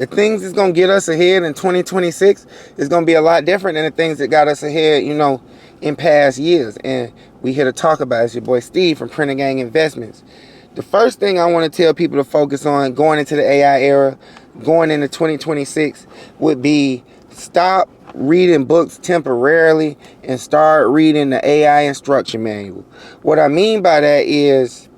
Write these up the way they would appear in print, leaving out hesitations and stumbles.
The things that's going to get us ahead in 2026 is going to be a lot different than the things that got us ahead, in past years. And we here to talk about it. It's your boy Steve from Printer Gang Investments. The first thing I want to tell people to focus on going into the AI era, going into 2026, would be stop reading books temporarily and start reading the AI instruction manual. What I mean by that is,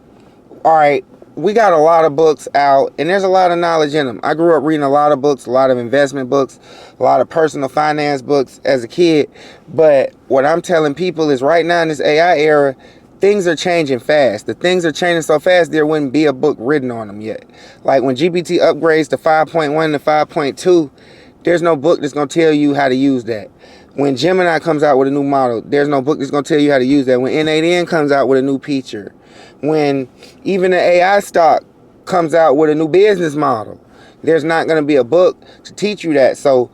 all right, we got a lot of books out and there's a lot of knowledge in them. I grew up reading a lot of books, a lot of investment books, a lot of personal finance books as a kid. But what I'm telling people is right now in this AI era, things are changing fast. The things are changing so fast there wouldn't be a book written on them yet. Like when GPT upgrades to 5.1 to 5.2, there's no book that's going to tell you how to use that. When Gemini comes out with a new model, there's no book that's going to tell you how to use that. When N8N comes out with a new feature, when even the AI stock comes out with a new business model, there's not going to be a book to teach you that. So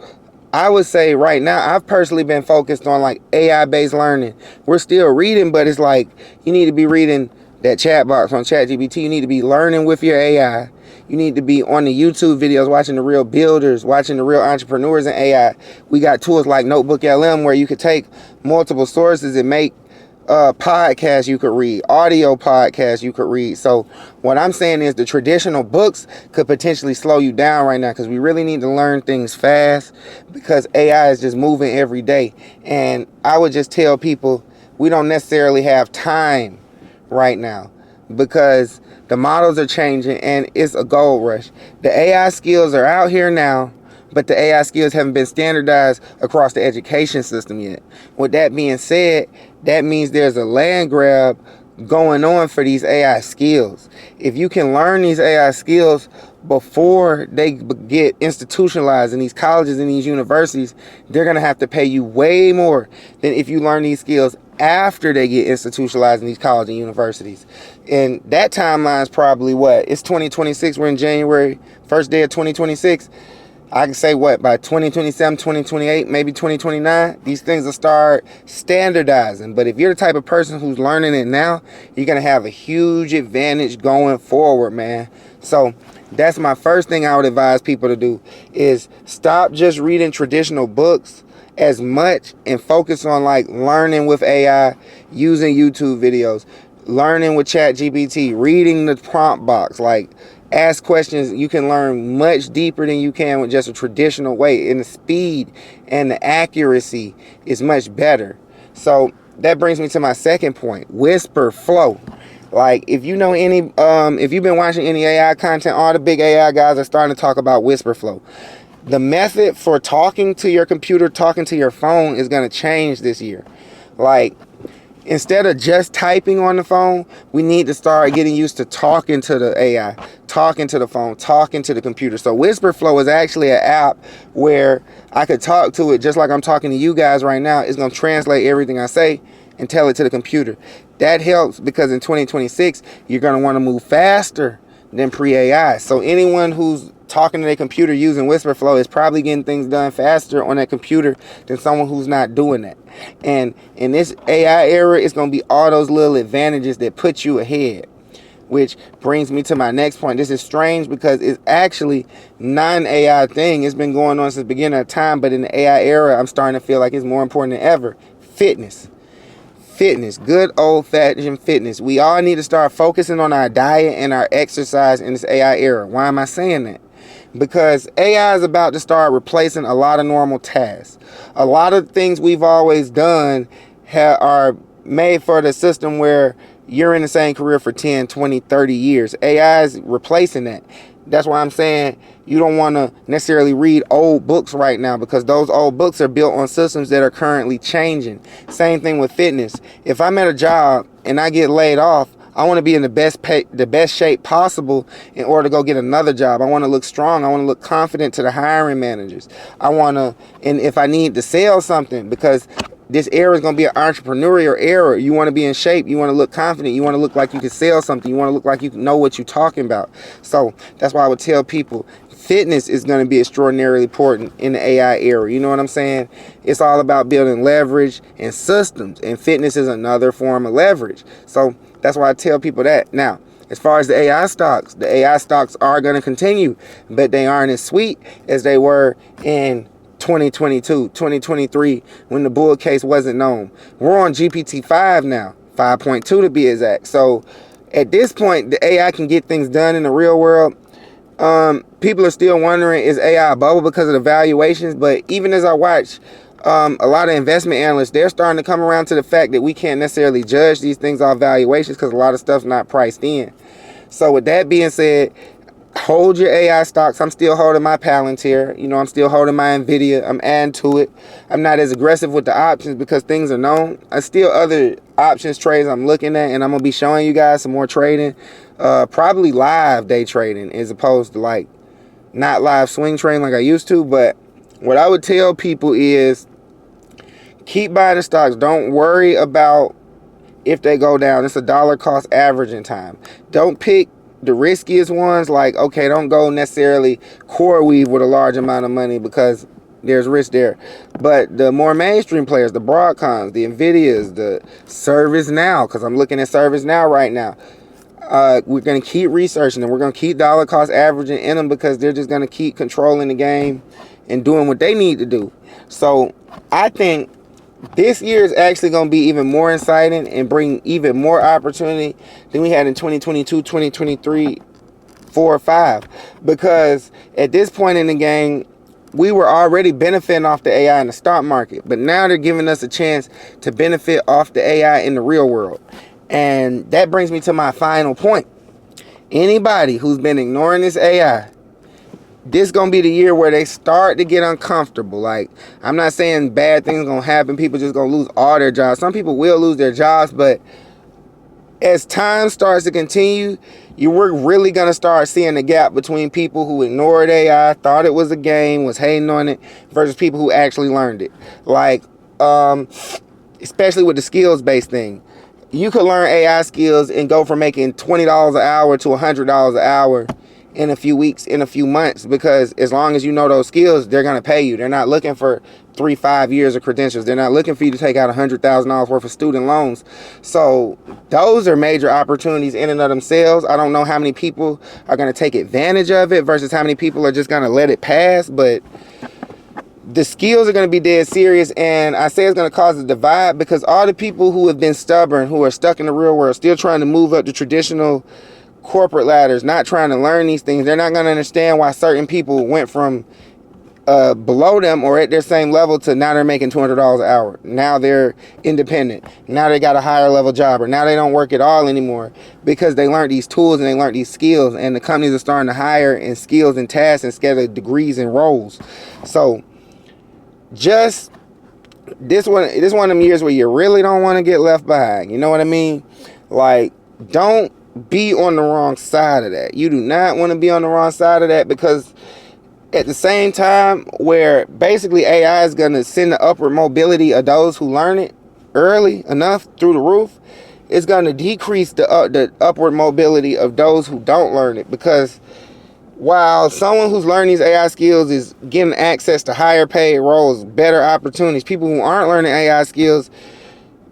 I would say right now, I've personally been focused on like AI-based learning. We're still reading, but it's like you need to be reading that chat box on ChatGPT. You need to be learning with your AI. You need to be on the YouTube videos, watching the real builders, watching the real entrepreneurs in AI. We got tools like Notebook LM where you could take multiple sources and make podcasts you could read, audio podcasts you could read. So what I'm saying is the traditional books could potentially slow you down right now because we really need to learn things fast because AI is just moving every day. And I would just tell people we don't necessarily have time right now because the models are changing and it's a gold rush. The AI skills are out here now, but the AI skills haven't been standardized across the education system yet. With that being said, that means there's a land grab going on for these AI skills. If you can learn these AI skills before they get institutionalized in these colleges and these universities, they're going to have to pay you way more than if you learn these skills after they get institutionalized in these colleges and universities. And that timeline is probably what? It's 2026. We're in January, first day of 2026. I can say what, by 2027, 2028, maybe 2029, these things will start standardizing. But if you're the type of person who's learning it now, you're going to have a huge advantage going forward, man. So that's my first thing I would advise people to do is stop just reading traditional books as much and focus on like learning with AI, using YouTube videos, learning with ChatGPT, reading the prompt box, like ask questions. You can learn much deeper than you can with just a traditional way, and the speed and the accuracy is much better. So that brings me to my second point, Wispr Flow. Like if you know any, if you've been watching any AI content, all the big AI guys are starting to talk about Wispr Flow. The method for talking to your computer, talking to your phone is going to change this year. Like instead of just typing on the phone, we need to start getting used to talking to the AI, talking to the phone, talking to the computer. So Wispr Flow is actually an app where I could talk to it just like I'm talking to you guys right now. It's going to translate everything I say and tell it to the computer. That helps because in 2026, you're going to want to move faster than pre-AI. So anyone who's talking to their computer using Wispr Flow is probably getting things done faster on that computer than someone who's not doing that. And in this AI era, it's going to be all those little advantages that put you ahead. Which brings me to my next point. This is strange because it's actually not an AI thing. It's been going on since the beginning of time, but in the AI era, I'm starting to feel like it's more important than ever. Fitness. Fitness, good old-fashioned fitness. We all need to start focusing on our diet and our exercise in this AI era. Why am I saying that? Because AI is about to start replacing a lot of normal tasks. A lot of things we've always done are made for the system where you're in the same career for 10, 20, 30 years. AI is replacing that. That's why I'm saying you don't want to necessarily read old books right now because those old books are built on systems that are currently changing. Same thing with fitness. If I'm at a job and I get laid off, I want to be in the best shape possible in order to go get another job. I want to look strong. I want to look confident to the hiring managers. I want to, and if I need to sell something, because this era is going to be an entrepreneurial era. You want to be in shape. You want to look confident. You want to look like you can sell something. You want to look like you know what you're talking about. So that's why I would tell people fitness is going to be extraordinarily important in the AI era. You know what I'm saying? It's all about building leverage and systems, and fitness is another form of leverage. So that's why I tell people that. Now, As far as the AI stocks are going to continue, but they aren't as sweet as they were in 2022, 2023, when the bull case wasn't known. We're on GPT-5 now, 5.2 to be exact. So at this point, the AI can get things done in the real world. People are still wondering, is AI a bubble because of the valuations? But even as I watch a lot of investment analysts, they're starting to come around to the fact that we can't necessarily judge these things off valuations because a lot of stuff's not priced in. So with that being said, hold your AI stocks. I'm still holding my Palantir. I'm still holding my Nvidia. I'm adding to it. I'm not as aggressive with the options because things are known. I still other options trades I'm looking at, and I'm gonna be showing you guys some more trading. Probably live day trading as opposed to like not live swing trading like I used to. But what I would tell people is keep buying the stocks. Don't worry about if they go down. It's a dollar cost averaging time. Don't pick the riskiest ones. Like, okay, don't go necessarily core weave with a large amount of money because there's risk there. But the more mainstream players, the Broadcoms, the Nvidias, the ServiceNow, because I'm looking at ServiceNow right now. We're going to keep researching them. We're going to keep dollar cost averaging in them because they're just going to keep controlling the game and doing what they need to do. So I think this year is actually going to be even more exciting and bring even more opportunity than we had in 2022, 2023, 4 or 5. Because at this point in the game, we were already benefiting off the AI in the stock market. But now they're giving us a chance to benefit off the AI in the real world. And that brings me to my final point. Anybody who's been ignoring this AI, this is going to be the year where they start to get uncomfortable. Like, I'm not saying bad things going to happen. People just going to lose all their jobs. Some people will lose their jobs, but as time starts to continue, we're really going to start seeing the gap between people who ignored AI, thought it was a game, was hating on it, versus people who actually learned it. Like, especially with the skills-based thing. You could learn AI skills and go from making $20 an hour to $100 an hour in a few weeks, in a few months, because as long as you know those skills, they're going to pay you. They're not looking for 3-5 years of credentials. They're not looking for you to take out $100,000 worth of student loans. So those are major opportunities in and of themselves. I don't know how many people are going to take advantage of it versus how many people are just going to let it pass, but the skills are going to be dead serious, and I say it's going to cause a divide because all the people who have been stubborn, who are stuck in the real world, still trying to move up the traditional corporate ladders, not trying to learn these things, they're not going to understand why certain people went from below them or at their same level to now they're making $200 an hour. Now they're independent. Now they got a higher level job, or now they don't work at all anymore because they learned these tools and they learned these skills, and the companies are starting to hire in skills and tasks instead of degrees and roles. So just this one of them years where you really don't want to get left behind. You know what I mean? Like, don't be on the wrong side of that. You do not want to be on the wrong side of that, because at the same time where basically AI is going to send the upward mobility of those who learn it early enough through the roof, it's going to decrease the upward mobility of those who don't learn it. Because while someone who's learning these AI skills is getting access to higher paid roles, better opportunities, people who aren't learning AI skills,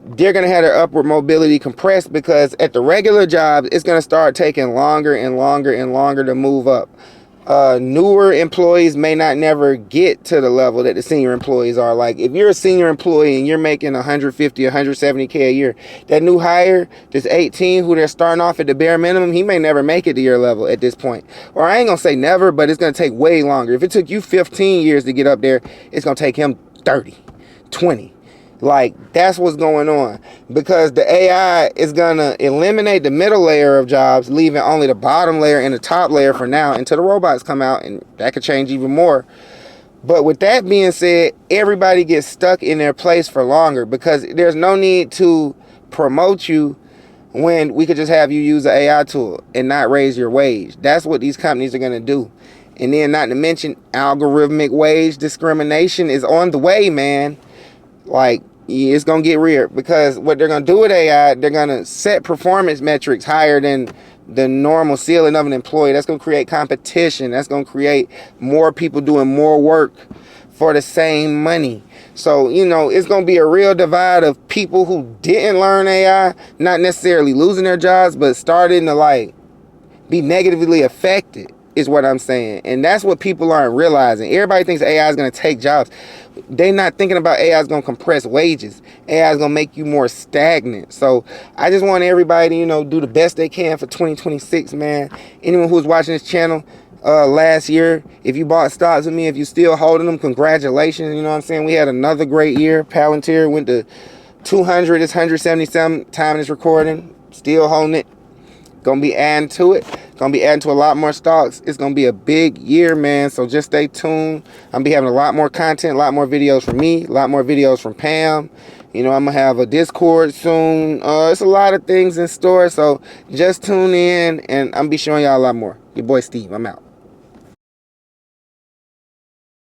they're going to have their upward mobility compressed, because at the regular job, it's going to start taking longer and longer and longer to move up. Newer employees may not never get to the level that the senior employees are. Like, if you're a senior employee and you're making 150, 170K a year, that new hire, this 18 who they're starting off at the bare minimum, he may never make it to your level at this point. Or I ain't going to say never, but it's going to take way longer. If it took you 15 years to get up there, it's going to take him 30, 20. Like, that's what's going on, because the AI is going to eliminate the middle layer of jobs, leaving only the bottom layer and the top layer for now until the robots come out, and that could change even more. But with that being said, everybody gets stuck in their place for longer, because there's no need to promote you when we could just have you use an AI tool and not raise your wage. That's what these companies are going to do. And then, not to mention, algorithmic wage discrimination is on the way, man. Like, it's going to get weird, because what they're going to do with AI, they're going to set performance metrics higher than the normal ceiling of an employee. That's going to create competition. That's going to create more people doing more work for the same money. So, it's going to be a real divide of people who didn't learn AI, not necessarily losing their jobs, but starting to, like, be negatively affected, is what I'm saying. And that's what people aren't realizing. Everybody thinks AI is going to take jobs. They're not thinking about AI is going to compress wages. AI is going to make you more stagnant. So I just want everybody to, you know, do the best they can for 2026, man. Anyone who's watching this channel last year, if you bought stocks with me, if you still holding them, congratulations. You know what I'm saying? We had another great year. Palantir went to 200. It's 177 time it's recording. Still holding it. Gonna be adding to it. Gonna be adding to a lot more stocks. It's gonna be a big year, man. So just stay tuned. I'm gonna be having a lot more content, a lot more videos from me, a lot more videos from Pam. You know, I'm gonna have a Discord soon. It's a lot of things in store. So just tune in, and I'm gonna be showing y'all a lot more. Your boy Steve, I'm out.